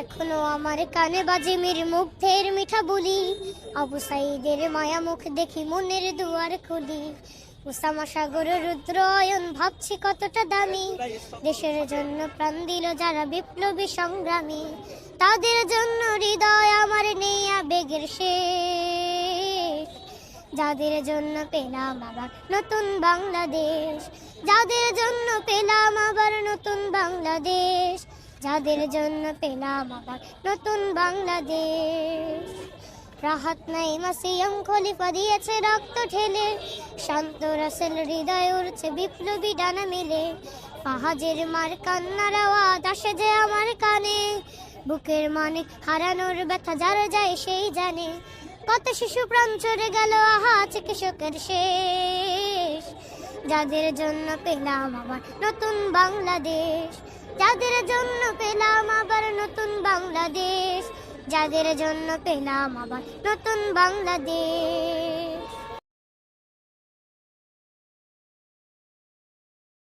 এখনো আমার কানে বাজে মীর মুগ্ধের মিঠা বলি, আবু সাইদের মায়া মুখ দেখি মনের দুয়ার খুলি। উসামা সাগর রুদ্র অয়ন ভাবছি কতটা দামি, দেশের জন্য প্রাণ দিল যারা বিপ্লবী সংগ্রামী। তাদের জন্য হৃদয় আমার নেই আবেগের শেষ, যাদের জন্য পেলাম আবার নতুন বাংলাদেশ। যাদের জন্য পেলাম আবার নতুন বাংলাদেশ, যাদের জন্য পেলাম আবার নতুন বাংলাদেশ। রাহাত নাইমা সিয়াম খলিফা দিয়েছে রক্ত ঢেলে, শান্ত রাসেল হৃদয় উড়ছে বিপ্লবী ডানা মেলে। ফাহাজের মার কান্নার আওয়াজ আসে যে আমার কানে, বুকের মানিক হারানোর ব্যথা যারা যায় সেই জানে। কত শিশু প্রাণ চড়ে গেল আহা চিকিৎসকের শেষ, যাদের জন্য পেলাম আবার নতুন বাংলাদেশ। যাদের জন্য পেলাম আবার নতুন বাংলাদেশ, যাদের জন্য পেলাম আবার নতুন বাংলাদেশ।